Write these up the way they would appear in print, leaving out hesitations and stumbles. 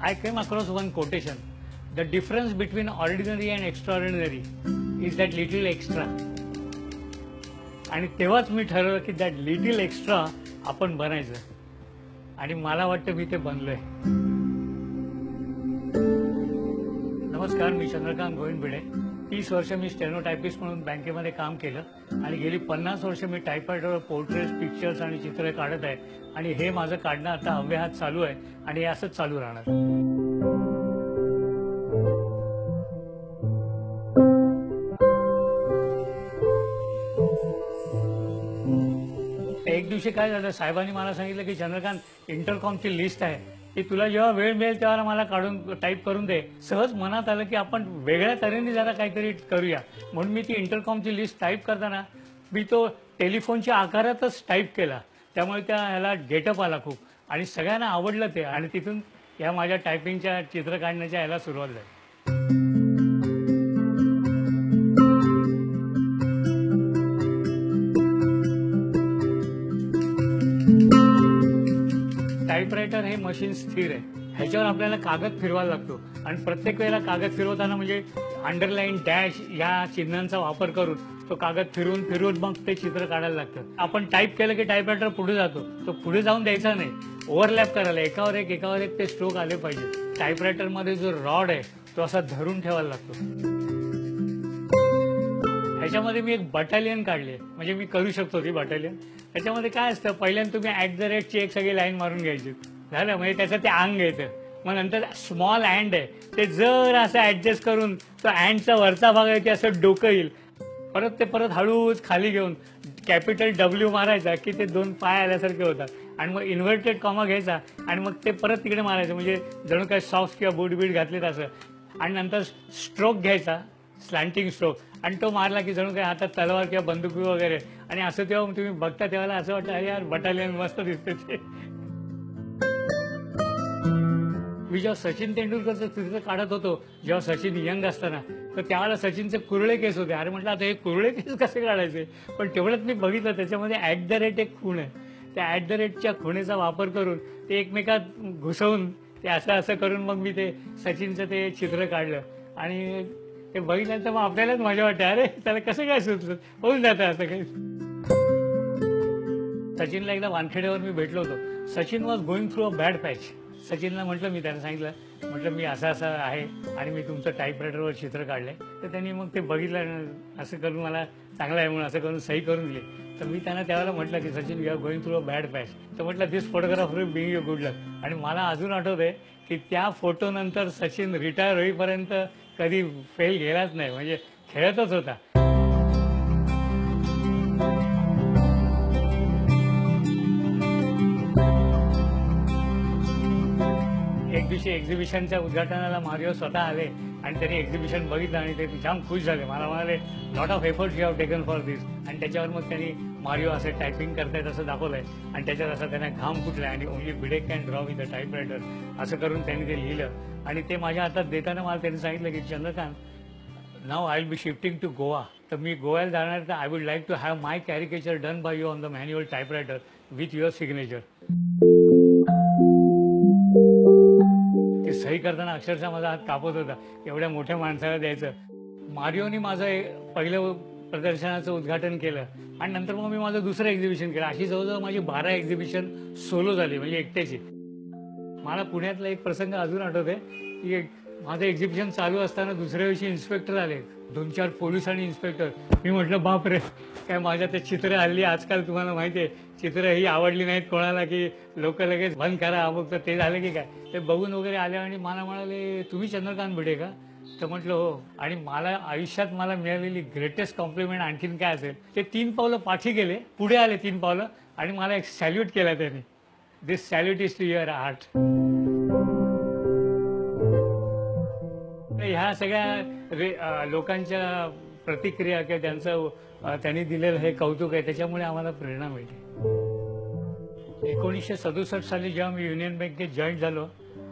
I came across one quotation. The difference between ordinary and extraordinary is that little extra. आणि तेव्हाच मी ठरवलं की that little extra आपण बनायचं आणि मला वाटतं मी ते बनलोय. नमस्कार, मी चंद्रकांत गोविंद भिडे. 30 वर्ष मी स्टेनोटायपिस्ट म्हणून बँकेमध्ये काम केलं आणि गेली 50 वर्ष मी टायपरायटरवर पोर्ट्रेट्स, पिक्चर्स आणि चित्र काढत आहे आणि हे माझं काढणं आता अव्याहत चालू आहे आणि हे असंच चालू राहणार. एक दिवशी काय झालं, साहेबांनी मला सांगितलं की चंद्रकांत, इंटरकॉमची लिस्ट आहे, की तुला जेव्हा वेळ मिळेल तेव्हा मला काढून टाईप करून दे. सहज मनात आलं की आपण वेगळ्या तऱ्हेने जरा काहीतरी करूया, म्हणून मी ती इंटरकॉमची लिस्ट टाईप करताना मी तो टेलिफोनच्या आकारातच टाईप केला. त्यामुळे त्या ह्याला गेटअप आला खूप आणि सगळ्यांना आवडलं ते आणि तिथून ह्या माझ्या टायपिंगच्या चित्र काढण्याच्या ह्याला सुरुवात झाली. टायपरायटर हे मशीन स्थिर आहे, ह्याच्यावर आपल्याला कागद फिरवायला लागतो आणि प्रत्येक वेळेला कागद फिरवताना म्हणजे अंडरलाईन, डॅश या चिन्हांचा वापर करून तो कागद फिरवून फिरवून मग ते चित्र काढायला लागतं. आपण टाईप केलं की टायपरायटर पुढे जातो, तो पुढे जाऊन द्यायचा नाही, ओव्हरलॅप करायला एकावर एक ते स्ट्रोक आले पाहिजे. टायपरायटरमध्ये जो रॉड आहे तो असा धरून ठेवायला लागतो. ह्याच्यामध्ये मी एक बटालियन काढली, म्हणजे मी करू शकतो ती बटालियन. त्याच्यामध्ये काय असतं, पहिल्यांदा तुम्ही @ची एक सगळी लाईन मारून घ्यायची, झालं, म्हणजे त्याचं ते अंग येतं. मग नंतर स्मॉल अँड आहे, ते जर असं ऍडजस्ट करून तो अँडचा वरचा भाग आहे ते असं डोकं येईल. परत हळूच खाली घेऊन कॅपिटल W मारायचा की ते 2 पाय आल्यासारखे होतात आणि मग इन्व्हर्टेड कॉमा घ्यायचा आणि मग ते परत तिकडे मारायचं, म्हणजे जणू काय सॉक्स किंवा बूट बीट घातलेत असं. आणि नंतर स्ट्रोक घ्यायचा, स्लँटिंग स्ट्रोक, आणि तो मारला की जणू काय हातात तलवार किंवा बंदूक वगैरे. आणि असं तेव्हा तुम्ही बघता तेव्हा असं वाटतं, अरे यार, बटालियन मस्त दिसते ते. मी जेव्हा सचिन तेंडुलकरचं चित्र काढत होतो, जेव्हा सचिन यंग असताना, तर त्यावेळेला सचिनचे कुरळे केस होते. अरे म्हटलं, आता हे कुरळे केस कसे काढायचे? पण तेवढंच मी बघितलं त्याच्यामध्ये @ एक खूण आहे. त्या च्या खुणेचा वापर करून ते एकमेकात घुसवून ते असं करून मग मी ते सचिनचं ते चित्र काढलं आणि ते बघितल्यानंतर मग आपल्यालाच मजा वाटते, अरे त्याला कसं काय सुचलं, होऊन जातं असं काही. सचिनला एकदा वानखेड्यावर मी भेटलो होतो. Sachin was going through a bad patch. सचिनला म्हटलं, मी त्यांना सांगितलं, म्हटलं मी असं आहे आणि मी तुमचं टाईपरायटरवर चित्र काढलंय. तर त्यांनी मग ते बघितलं, असं करून मला चांगलं आहे म्हणून असं करून सही करून दिली. तर मी त्यांना त्यावेळेला म्हटलं की Sachin, you are going through a bad patch. तर म्हटलं, this photograph will bring you good luck. आणि मला अजून आठवतंय की त्या फोटोनंतर सचिन रिटायर होईपर्यंत कधी फेल गेलाच नाही, म्हणजे खेळतच होता. एक दिवशी एक्झिबिशनच्या उद्घाटनाला मारिओ स्वतः आले आणि त्यांनी एक्झिबिशन बघितलं आणि ते जाम खुश झाले. मला म्हणाले, lot of efforts you have taken for this. आणि त्याच्यावर मग त्यांनी मारिओ असं टायपिंग करतायत असं दाखवलंय आणि त्याच्यात असं त्यांना घाम फुटलाय आणि only Bhide can draw with a typewriter असं करून त्यांनी ते लिहिलं आणि ते माझ्या हातात देताना मला त्यांनी सांगितलं की Chandrakant, now I will be shifting to Goa. तर मी गोव्याला जाणार, तर I would like to have my caricature done by you on the manual typewriter with your signature. ते सही करताना अक्षरशः माझा हात कापत होता, एवढ्या मोठ्या माणसाला द्यायचं. मारिओनी माझं पहिलं प्रदर्शनाचं उद्घाटन केलं आणि नंतर मग मी माझं दुसरं एक्झिबिशन केलं. अशी जवळजवळ माझी 12 एक्झिबिशन सोलो झाली, म्हणजे एकट्याची. मला पुण्यातला एक प्रसंग अजून आठवतोय की माझं एक्झिबिशन चालू असताना दुसऱ्या दिवशी इन्स्पेक्टर आले, 2-4 पोलीस आणि इन्स्पेक्टर. मी म्हटलं, बापरे, काय माझ्या ते चित्र हल्ली आजकाल तुम्हाला माहिती आहे, चित्र ही आवडली नाहीत कोणाला की लोक लगेच बंद करा, अमुक. तर ते झालं की काय, ते बघून वगैरे आले आणि मला म्हणाले, तुम्ही चंद्रकांत भिडे का? तर म्हटलं, हो. आणि मला आयुष्यात मला मिळालेली ग्रेटेस्ट कॉम्प्लिमेंट आणखीन काय असेल, ते 3 पावलं पाठी गेले, पुढे आले 3 पावलं आणि मला एक सॅल्यूट केला त्यांनी. This salute is to your art. ह्या सगळ्या लोकांच्या प्रतिक्रिया किंवा त्यांनी दिलेलं हे कौतुक आहे, त्याच्यामुळे आम्हाला प्रेरणा मिळते. 1967 साली जेव्हा मी युनियन बँकेत जॉईन झालो,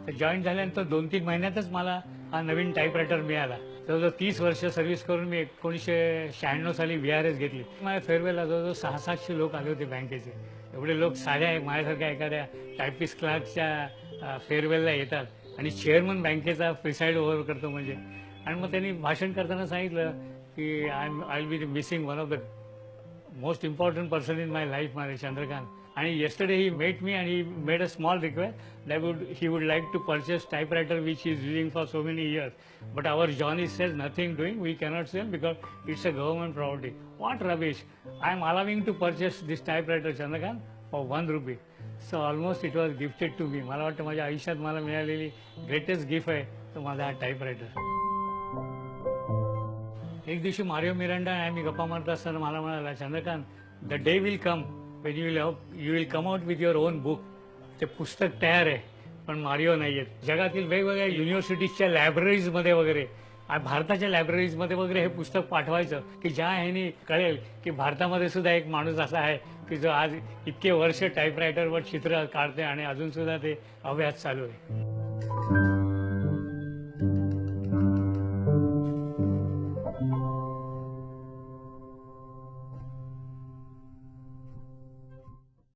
तर जॉईन झाल्यानंतर 2-3 महिन्यातच मला हा नवीन टाईपरायटर मिळाला. जवळजवळ 30 वर्ष सर्व्हिस करून मी 1996 साली VRS घेतली. माझ्या फेअरवेलला जवळजवळ 600-700 लोक आले होते बँकेचे. एवढे लोक साध्या माझ्यासारख्या एखाद्या टायपिस्ट क्लार्कच्या फेअरवेलला येतात आणि चेअरमन बँकेचा प्रिसाइड ओव्हर करतो म्हणजे. आणि मग त्यांनी भाषण करताना सांगितलं की I will B missing one of the most important person in my life, my Chandrakant. And yesterday he met me and he made a small request that he would like to purchase typewriter which he is using for so many years. But our Johnny says nothing doing, we cannot sell because it's a government property. What rubbish! I am allowing to purchase this typewriter, Chandrakant, for 1 rupee. So almost it was gifted to me. मला वाटतं माझ्या आयुष्यात मला मिळालेली greatest gift आहे तो माझा हा टायपरायटर. एक दिवशी मारिओ मिरांडा आणि आम्ही गप्पा मारत असताना मला म्हणाला, Chandrakant, the day will come when you will come out with your on book. ते पुस्तक तयार आहे पण मारिओ नाही आहेत. जगातील वेगवेगळ्या युनिव्हर्सिटीजच्या लायब्ररीजमध्ये वगैरे, भारताच्या लायब्ररीजमध्ये वगैरे हे पुस्तक पाठवायचं की ज्या ह्यानी कळेल की भारतामध्ये सुद्धा एक माणूस असा आहे की जो आज इतके वर्ष टाईपरायटरवर चित्र काढते आणि अजून सुद्धा ते अभ्यास चालू आहे.